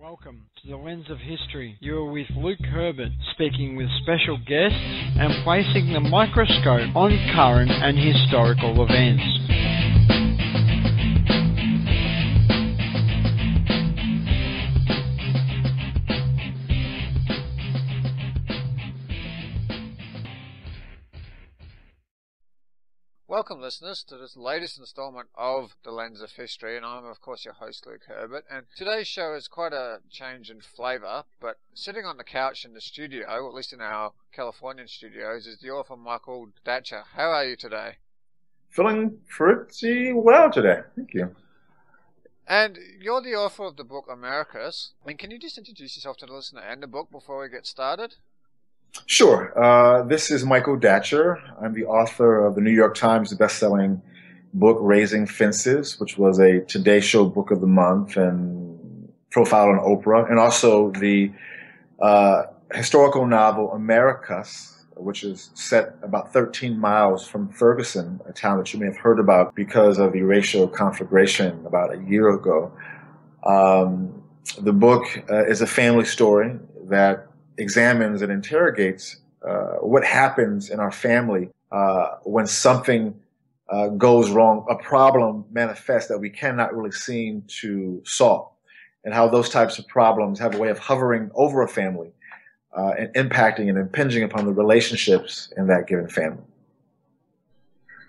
Welcome to the Lens of History. You are with Luke Herbert, speaking with special guests and placing the microscope on current and historical events. Welcome, listeners, to this latest installment of The Lens of History, and I'm, of course, your host, Luke Herbert. And today's show is quite a change in flavour, but sitting on the couch in the studio, or at least in our Californian studios, is the author Michael Datcher. How are you today? Feeling pretty well today. Thank you. And you're the author of the book Americus. And can you just introduce yourself to the listener and the book before we get started? Sure. This is Michael Datcher. I'm the author of the New York Times best-selling book Raising Fences, which was a Today Show Book of the Month and profiled on Oprah, and also the historical novel Americus, which is set about 13 miles from Ferguson, a town that you may have heard about because of the racial conflagration about a year ago. The book is a family story that examines and interrogates what happens in our family when something goes wrong, a problem manifests that we cannot really seem to solve, and how those types of problems have a way of hovering over a family and impacting and impinging upon the relationships in that given family.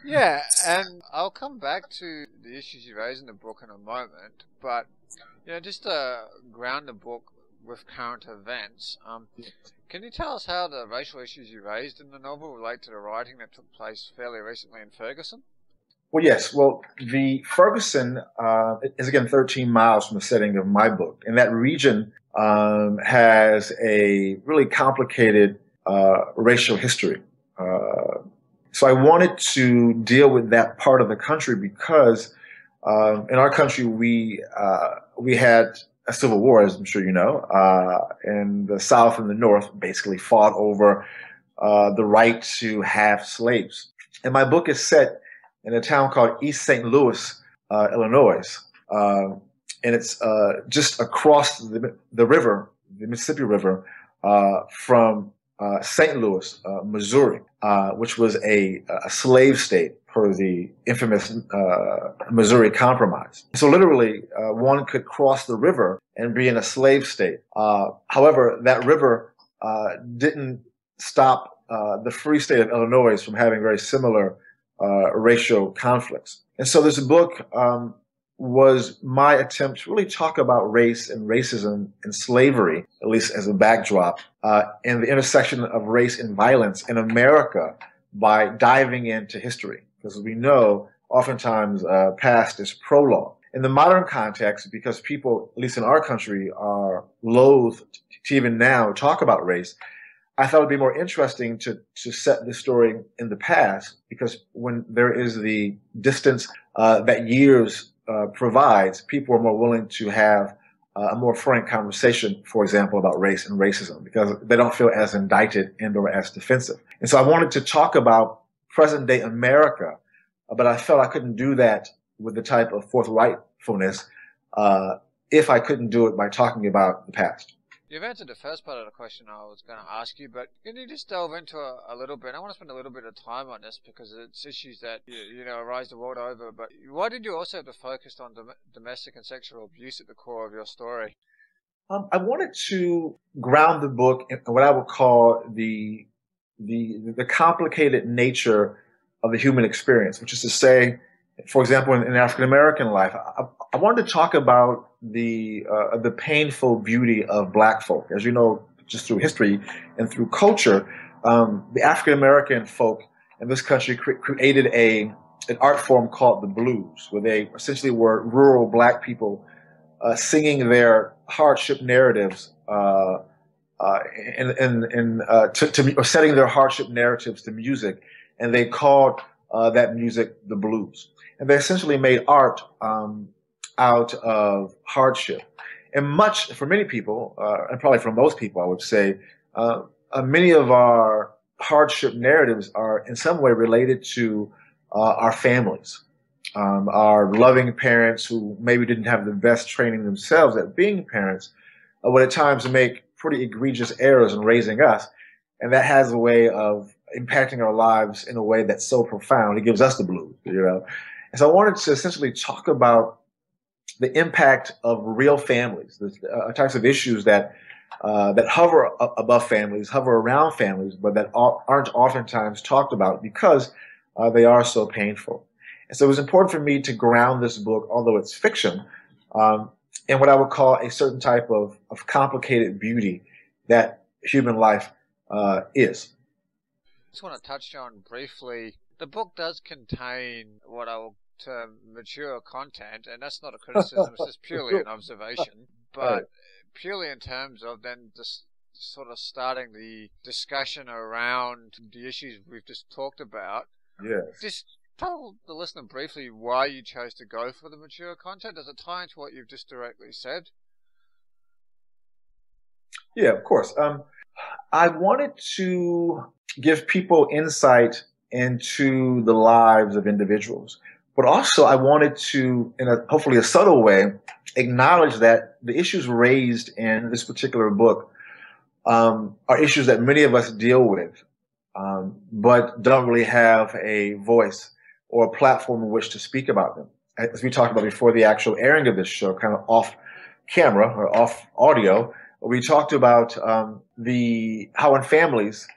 Yeah, and I'll come back to the issues you raise in the book in a moment, but just to ground the book with current events, can you tell us how the racial issues you raised in the novel relate to the rioting that took place fairly recently in Ferguson? Well, yes. Well, the Ferguson is, again, 13 miles from the setting of my book. And that region has a really complicated racial history. So I wanted to deal with that part of the country because in our country we had a civil war, as I'm sure you know, and the South and the North basically fought over the right to have slaves. And my book is set in a town called East St. Louis, Illinois, and it's just across the river, the Mississippi River, from St. Louis, Missouri, which was a slave state per the infamous Missouri Compromise. So literally, one could cross the river and be in a slave state. However, that river didn't stop the free state of Illinois from having very similar racial conflicts. And so this book was my attempt to really talk about race and racism and slavery, at least as a backdrop, and the intersection of race and violence in America by diving into history. Because we know oftentimes past is prologue. In the modern context, because people, at least in our country, are loath to even now talk about race, I thought it would be more interesting to set the story in the past, because when there is the distance that years provides, people are more willing to have a more frank conversation, for example, about race and racism, because they don't feel as indicted and or as defensive. And so I wanted to talk about present day America, but I felt I couldn't do that with the type of forthrightfulness if I couldn't do it by talking about the past. You've answered the first part of the question I was going to ask you, but can you just delve into a little bit? I want to spend a little bit of time on this because it's issues that arise the world over. But why did you also have to focus on domestic and sexual abuse at the core of your story? I wanted to ground the book in what I would call the complicated nature of the human experience, which is to say, for example, in African American life, I wanted to talk about the painful beauty of Black folk. As you know, just through history and through culture, the African American folk in this country created an art form called the blues, where they essentially were rural Black people singing their hardship narratives or setting their hardship narratives to music, and they called that music the blues. And they essentially made art out of hardship. And for many people, and probably for most people, I would say, many of our hardship narratives are in some way related to our families, our loving parents who maybe didn't have the best training themselves at being parents, would at times make pretty egregious errors in raising us. And that has a way of impacting our lives in a way that's so profound. It gives us the blues, you know. And so I wanted to essentially talk about the impact of real families, the types of issues that hover above families, hover around families, but that aren't oftentimes talked about because they are so painful. And so it was important for me to ground this book, although it's fiction, in what I would call a certain type of complicated beauty that human life is. I just want to touch on briefly, the book does contain what I will term mature content, and that's not a criticism, it's just purely an observation, but purely in terms of then just sort of starting the discussion around the issues we've just talked about. Yes. Just tell the listener briefly why you chose to go for the mature content. Does it tie into what you've just directly said? Yeah, of course. I wanted to give people insight into the lives of individuals, but also I wanted to, in a hopefully a subtle way, acknowledge that the issues raised in this particular book are issues that many of us deal with, but don't really have a voice or a platform in which to speak about them. As we talked about before the actual airing of this show, kind of off camera or off audio, we talked about how in families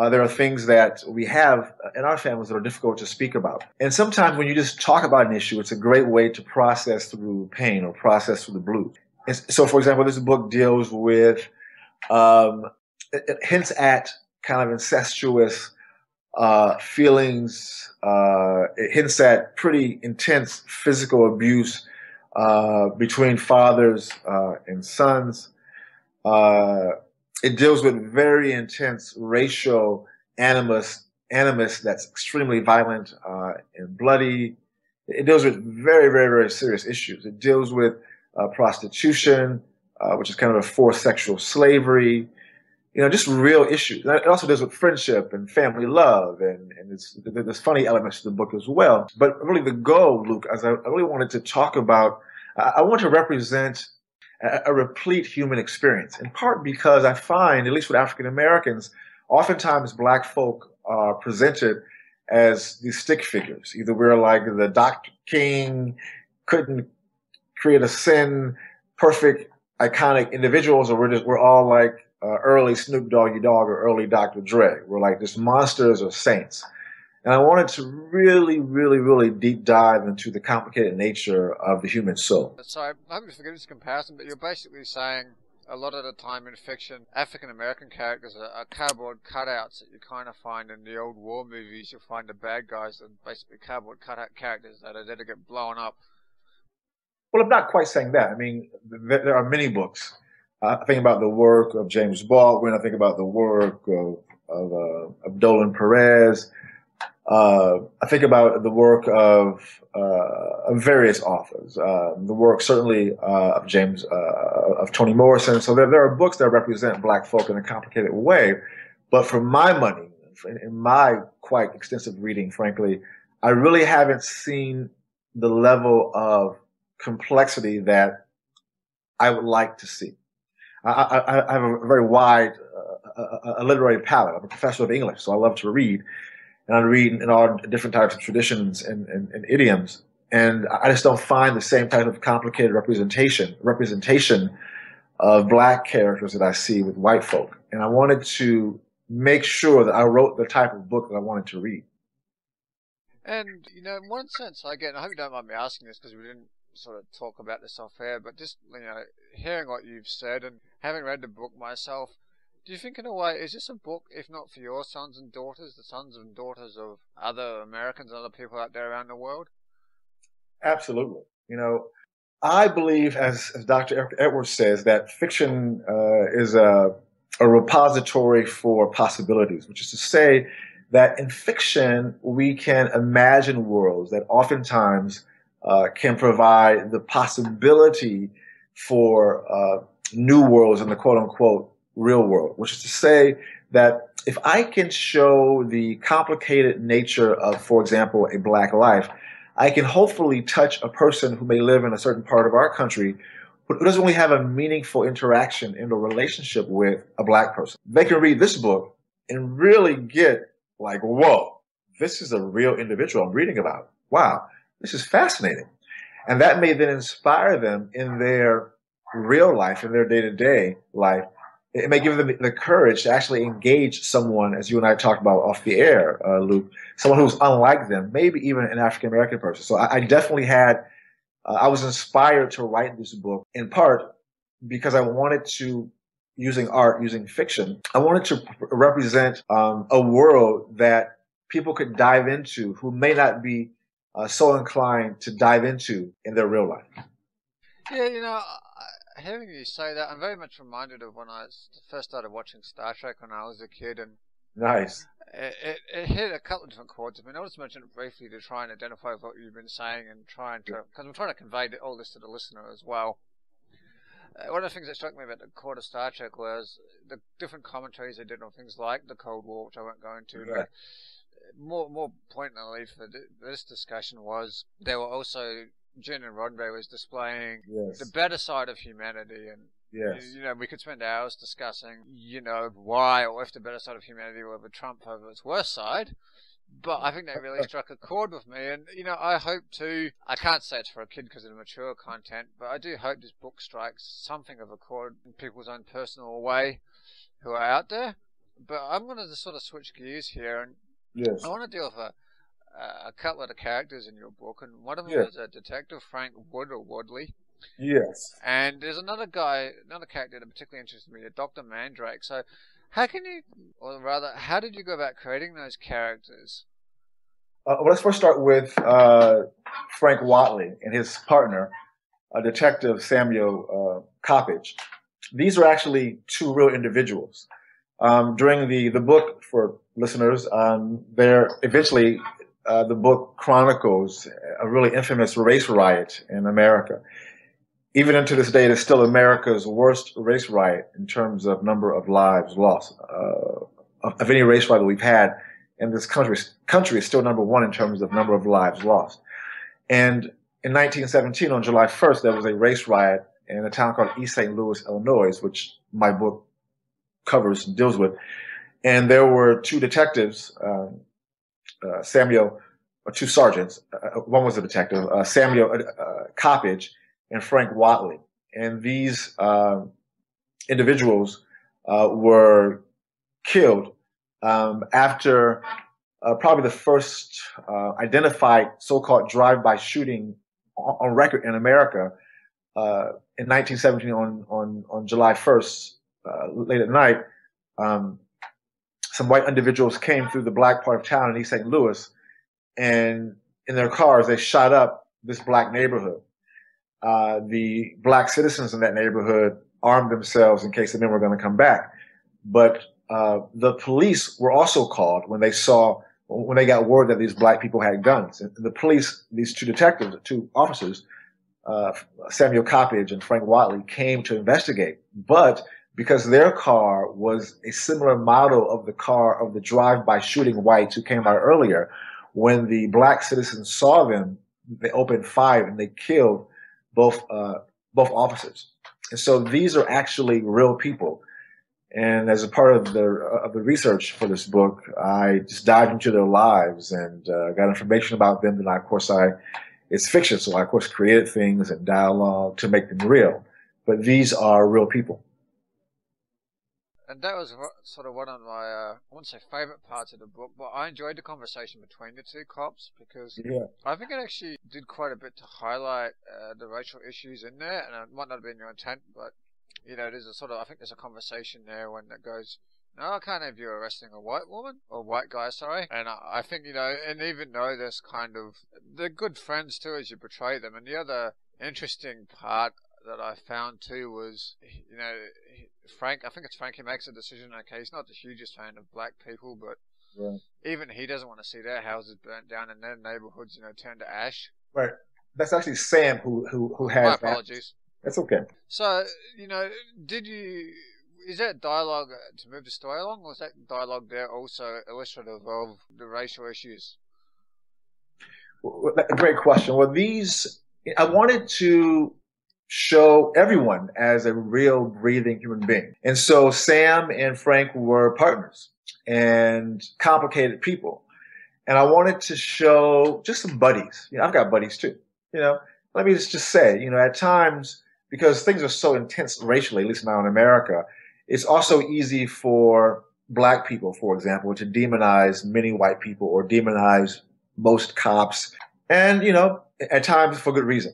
there are things that we have in our families that are difficult to speak about. And sometimes when you just talk about an issue, it's a great way to process through pain or process through the blues. And so, for example, this book deals with, it hints at kind of incestuous feelings. It hints at pretty intense physical abuse between fathers and sons. It deals with very intense racial animus that's extremely violent and bloody. It deals with very, very, very serious issues. It deals with prostitution, which is kind of a forced sexual slavery, just real issues. It also deals with friendship and family love, and there's funny elements to the book as well. But really the goal, Luke, as I really wanted to talk about, I want to represent a replete human experience, in part because I find, at least with African Americans, oftentimes black folk are presented as these stick figures. Either we're like the Dr. King, couldn't create a sin, perfect, iconic individuals, or we're all like early Snoop Doggy Dogg or early Dr. Dre. We're like just monsters or saints. And I wanted to really, really, really deep dive into the complicated nature of the human soul. So I hope you forgive this comparison, but you're basically saying a lot of the time in fiction, African American characters are cardboard cutouts that you kind of find in the old war movies. You'll find the bad guys and basically cardboard cutout characters that are there to get blown up. Well, I'm not quite saying that. I mean, there are many books. I think about the work of James Baldwin. I think about the work of Dolan Perez. I think about the work of various authors, the work certainly of Toni Morrison. So there are books that represent black folk in a complicated way. But for my money, in my quite extensive reading, frankly, I really haven't seen the level of complexity that I would like to see. I have a very wide a literary palette. I'm a professor of English, so I love to read. And I read in all different types of traditions and idioms. And I just don't find the same type of complicated representation of black characters that I see with white folk. And I wanted to make sure that I wrote the type of book that I wanted to read. And, in one sense, again, I hope you don't mind me asking this because we didn't sort of talk about this off air, but just, hearing what you've said and having read the book myself, do you think in a way, is this a book, if not for your sons and daughters, the sons and daughters of other Americans and other people out there around the world? Absolutely. I believe, as Dr. Edwards says, that fiction is a repository for possibilities, which is to say that in fiction, we can imagine worlds that oftentimes can provide the possibility for new worlds in the quote-unquote real world, which is to say that if I can show the complicated nature of, for example, a black life, I can hopefully touch a person who may live in a certain part of our country who doesn't really have a meaningful interaction in a relationship with a black person. They can read this book and really get like, whoa, this is a real individual I'm reading about. Wow, this is fascinating. And that may then inspire them in their real life, in their day-to-day life. It may give them the courage to actually engage someone, as you and I talked about off the air, Luke, someone who's unlike them, maybe even an African-American person. So I definitely had, I was inspired to write this book in part because I wanted to, using art, using fiction, I wanted to represent a world that people could dive into who may not be so inclined to dive into in their real life. Yeah, hearing you say that, I'm very much reminded of when I first started watching Star Trek when I was a kid, and nice. It hit a couple of different chords. I mean, I'll just mention it briefly to try and identify what you've been saying and because I'm trying to convey all this to the listener as well. One of the things that struck me about the core of Star Trek was the different commentaries they did on things like the Cold War, which I won't go into, right. But more pointedly for this discussion was there were also Gene and Roddenberry was displaying the better side of humanity, and we could spend hours discussing why or if the better side of humanity will ever trump over its worst side. But I think that really struck a chord with me, and I hope to. I can't say it's for a kid because of the mature content, but I do hope this book strikes something of a chord in people's own personal way who are out there. But I'm going to just sort of switch gears here, and I want to deal with a couple of the characters in your book, and one of them is a detective, Frank Wood or Woodley. Yes. And there's another character that particularly interested me, Dr. Mandrake. So how did you go about creating those characters? Well, let's first start with Frank Watley and his partner, Detective Samuel Coppage. These are actually two real individuals. During the book, for listeners, the book chronicles a really infamous race riot in America. Even into this day, it is still America's worst race riot in terms of number of lives lost. Of any race riot that we've had in this country is still number one in terms of number of lives lost. And in 1917, on July 1st, there was a race riot in a town called East St. Louis, Illinois, which my book covers and deals with. And there were two detectives, two sergeants. One was a detective, Samuel Coppage and Frank Watley. And these individuals were killed after probably the first identified so-called drive-by shooting on record in America in 1917 on July 1st, late at night. Some white individuals came through the black part of town in East St. Louis, and in their cars, they shot up this black neighborhood. The black citizens in that neighborhood armed themselves in case the men were going to come back. But the police were also called when they got word that these black people had guns. And the police, these two detectives, two officers, Samuel Coppage and Frank Watley, came to investigate. But because their car was a similar model of the car of the drive-by shooting whites who came out earlier, when the black citizens saw them, they opened fire and they killed both officers. And so these are actually real people. And as a part of the research for this book, I just dived into their lives and got information about them. And of course, it's fiction, so I of course created things and dialogue to make them real. But these are real people. And that was sort of one of my, I wouldn't say favorite parts of the book, but I enjoyed the conversation between the two cops because I think it actually did quite a bit to highlight the racial issues in there, and it might not have been your intent, but there's I think there's a conversation there when it goes, no, I can't have you arresting a white woman, or white guy, sorry. And I think, and even though there's they're good friends too as you portray them. And the other interesting part that I found too was, Frank, I think it's Frank, he makes a decision, okay, he's not the hugest fan of black people, but even he doesn't want to see their houses burnt down and their neighborhoods, turned to ash. Right. That's actually Sam who has my apologies. That's okay. So, is that dialogue to move the story along, or is that dialogue there also illustrative of the racial issues? Well, great question. Well, I wanted to show everyone as a real breathing human being. And so Sam and Frank were partners and complicated people. And I wanted to show just some buddies. You know, I've got buddies too. You know, let me just say, you know, at times, because things are so intense racially, at least now in America, it's also easy for black people, for example, to demonize many white people or demonize most cops. And, you know, at times for good reason.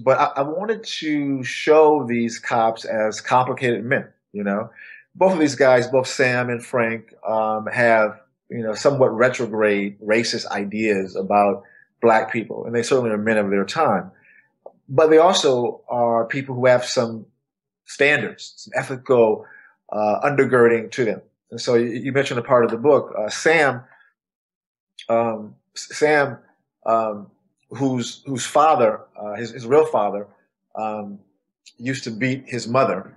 But I wanted to show these cops as complicated men, you know. Both of these guys, both Sam and Frank, have, you know, somewhat retrograde racist ideas about black people. And they certainly are men of their time. But they also are people who have some standards, some ethical undergirding to them. And so you mentioned a part of the book, Sam, whose father, his real father, used to beat his mother.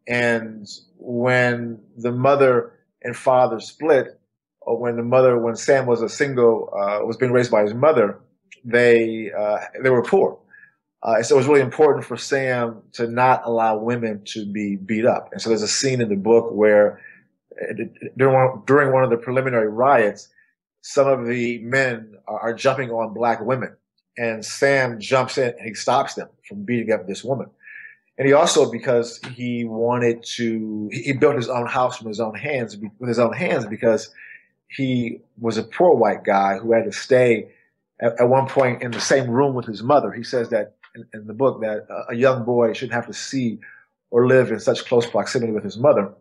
And when the mother and father split, or when Sam was a single, was being raised by his mother, they were poor. So it was really important for Sam to not allow women to be beat up. And so there's a scene in the book where during one of the preliminary riots, some of the men are jumping on black women, and Sam jumps in and he stops them from beating up this woman. And he also, because he built his own house with his own hands because he was a poor white guy who had to stay at one point in the same room with his mother. He says that in the book that a young boy shouldn't have to see or live in such close proximity with his mother.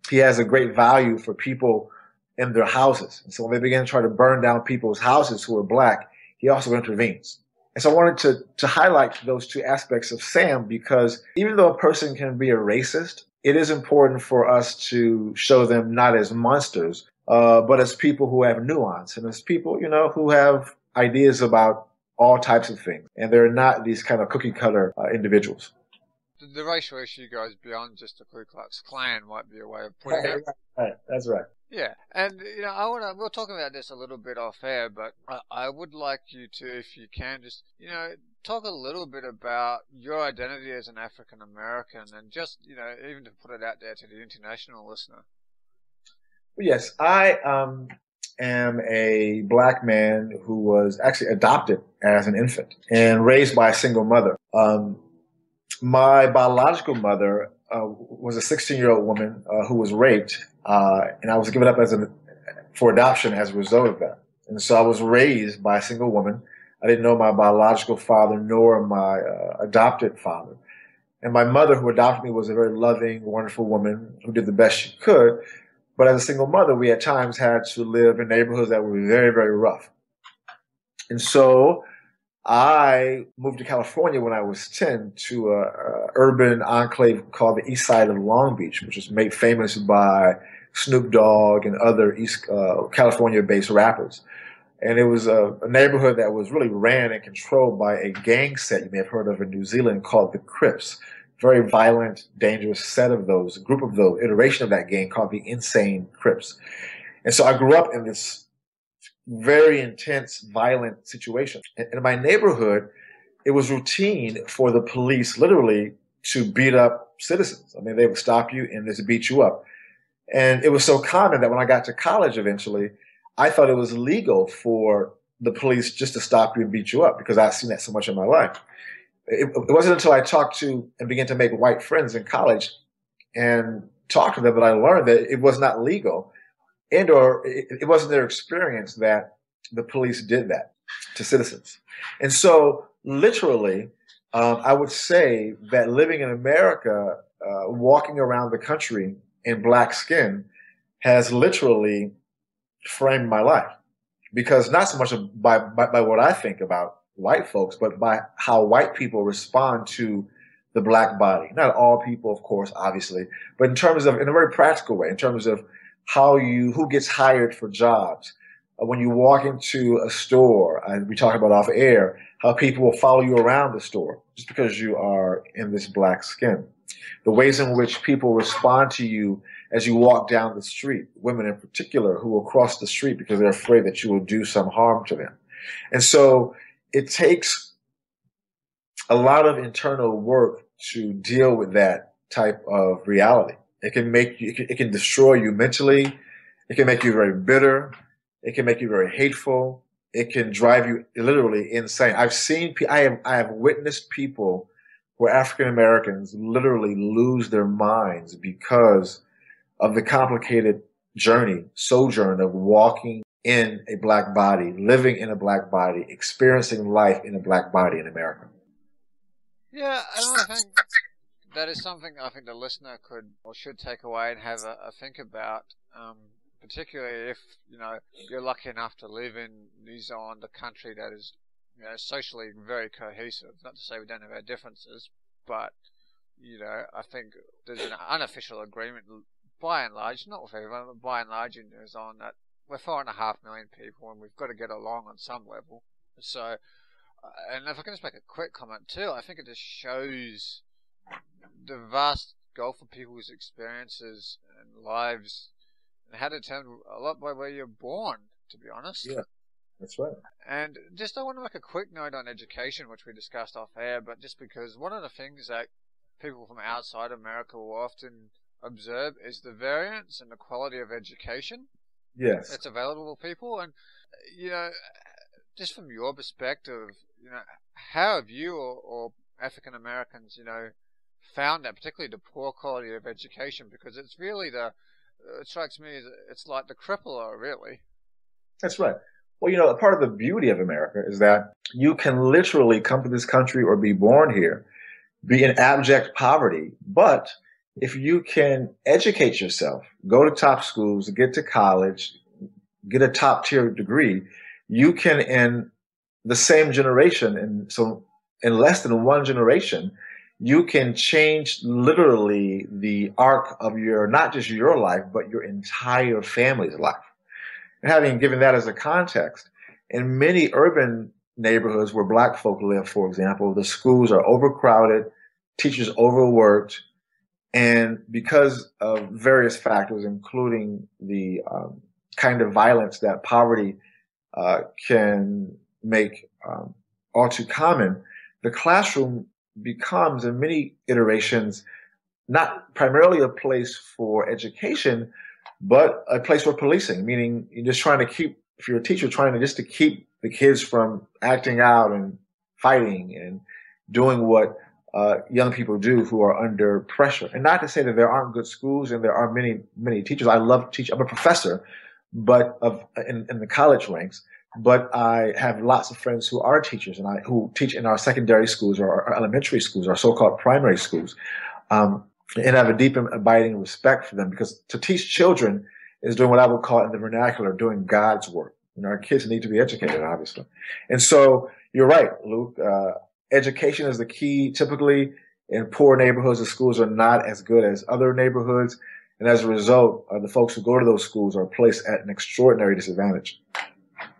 He has a great value for people in their houses. And so when they began to try to burn down people's houses who were black, he also intervenes. And so I wanted to highlight those two aspects of Sam, because even though a person can be a racist, it is important for us to show them not as monsters, but as people who have nuance and as people, you know, who have ideas about all types of things. And they're not these kind of cookie cutter individuals. The racial issue goes beyond just the Ku Klux Klan, might be a way of putting it. Right. That's right. Yeah, and you know, we'll talk about this a little bit off air, but I would like you to, if you can, just, you know, talk a little bit about your identity as an African American, and just, you know, even to put it out there to the international listener. Yes, I am a black man who was actually adopted as an infant and raised by a single mother. My biological mother was a 16-year-old woman who was raped, and I was given up for adoption as a result of that. And so I was raised by a single woman. I didn't know my biological father nor my adopted father. And my mother, who adopted me, was a very loving, wonderful woman who did the best she could. But as a single mother, we at times had to live in neighborhoods that were very, very rough. And so I moved to California when I was 10 to an urban enclave called the East Side of Long Beach, which was made famous by Snoop Dogg and other East California-based rappers. And it was a neighborhood that was really ran and controlled by a gang set you may have heard of in New Zealand called the Crips. Very violent, dangerous set of those, group of those, iteration of that gang called the Insane Crips. And so I grew up in this very intense, violent situation. And in my neighborhood, it was routine for the police literally to beat up citizens. I mean, they would stop you and just beat you up. And it was so common that when I got to college eventually, I thought it was legal for the police just to stop you and beat you up because I'd seen that so much in my life. It wasn't until I talked to and began to make white friends in college and talked to them that I learned that it was not legal. And or it wasn't their experience that the police did that to citizens. And so literally, I would say that living in America, walking around the country in black skin has literally framed my life. Because not so much by what I think about white folks, but by how white people respond to the black body. Not all people, of course, obviously, but in terms of, in a very practical way, in terms of who gets hired for jobs. When you walk into a store, and we talk about off air, how people will follow you around the store just because you are in this black skin. The ways in which people respond to you as you walk down the street, women in particular who will cross the street because they're afraid that you will do some harm to them. And so it takes a lot of internal work to deal with that type of reality. It can make you, it can destroy you mentally. It can make you very bitter. It can make you very hateful. It can drive you literally insane. I have witnessed people where African Americans literally lose their minds because of the complicated sojourn of walking in a black body, living in a black body, experiencing life in a black body in America. Yeah, and I think that is something I think the listener could or should take away and have a think about, particularly if, you're lucky enough to live in New Zealand, a country that is, socially very cohesive. Not to say we don't have our differences, but, I think there's an unofficial agreement, by and large, not with everyone, but by and large in New Zealand, that we're 4.5 million people and we've got to get along on some level. So, and if I can just make a quick comment too, I think it just shows the vast gulf of people's experiences and lives and how determined a lot by where you're born, to be honest. Yeah, that's right. And just I want to make a quick note on education, which we discussed off air, but just because one of the things that people from outside America will often observe is the variance and the quality of education. Yes. That's available to people. And, just from your perspective, how have you or African Americans, found that, particularly the poor quality of education? Because it's really it strikes me as it's like the crippler, really. That's right. Well, part of the beauty of America is that you can literally come to this country or be born here, be in abject poverty, but if you can educate yourself, go to top schools, get to college, get a top tier degree, you can, in the same generation, and so in less than one generation, you can change literally the arc of not just your life, but your entire family's life. And having given that as a context, in many urban neighborhoods where black folk live, for example, the schools are overcrowded, teachers overworked, and because of various factors, including the kind of violence that poverty can make all too common, the classroom becomes, in many iterations, not primarily a place for education, but a place for policing, meaning you're just trying to keep, if you're a teacher, trying to keep the kids from acting out and fighting and doing what young people do who are under pressure. And not to say that there aren't good schools and there are many, many teachers. I love teaching. I'm a professor, but in the college ranks. But I have lots of friends who are teachers and who teach in our secondary schools or our elementary schools, our so-called primary schools. And I have a deep and abiding respect for them, because to teach children is doing what I would call in the vernacular, doing God's work. Our kids need to be educated, obviously. And so you're right, Luke. Education is the key. Typically, in poor neighborhoods, the schools are not as good as other neighborhoods. And as a result, the folks who go to those schools are placed at an extraordinary disadvantage.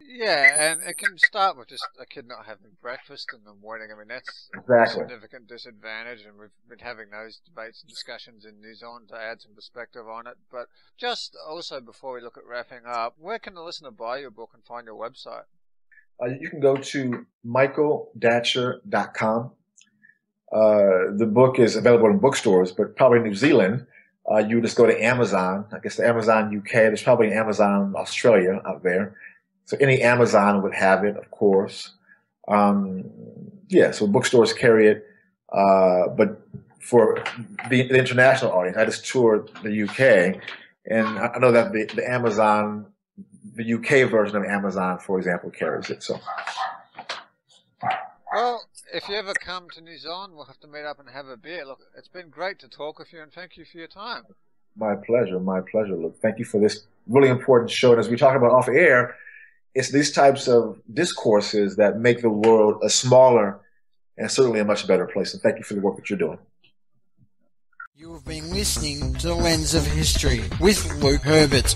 Yeah, and it can start with just a kid not having breakfast in the morning. I mean, that's exactly a significant disadvantage, and we've been having those debates and discussions in New Zealand to add some perspective on it. But just also, before we look at wrapping up, where can the listener buy your book and find your website? You can go to michaeldatcher.com. The book is available in bookstores, but probably in New Zealand, you just go to Amazon. I guess the Amazon UK, there's probably an Amazon Australia out there. So any Amazon would have it, of course. So bookstores carry it. But for the international audience, I just toured the UK, and I know that the Amazon, the UK version of Amazon, for example, carries it. So, well, if you ever come to New Zealand, we'll have to meet up and have a beer. Look, it's been great to talk with you, and thank you for your time. My pleasure, Luke. Thank you for this really important show. And as we talk about off air, it's these types of discourses that make the world a smaller and certainly a much better place. And thank you for the work that you're doing. You have been listening to The Lens of History with Luke Herbert.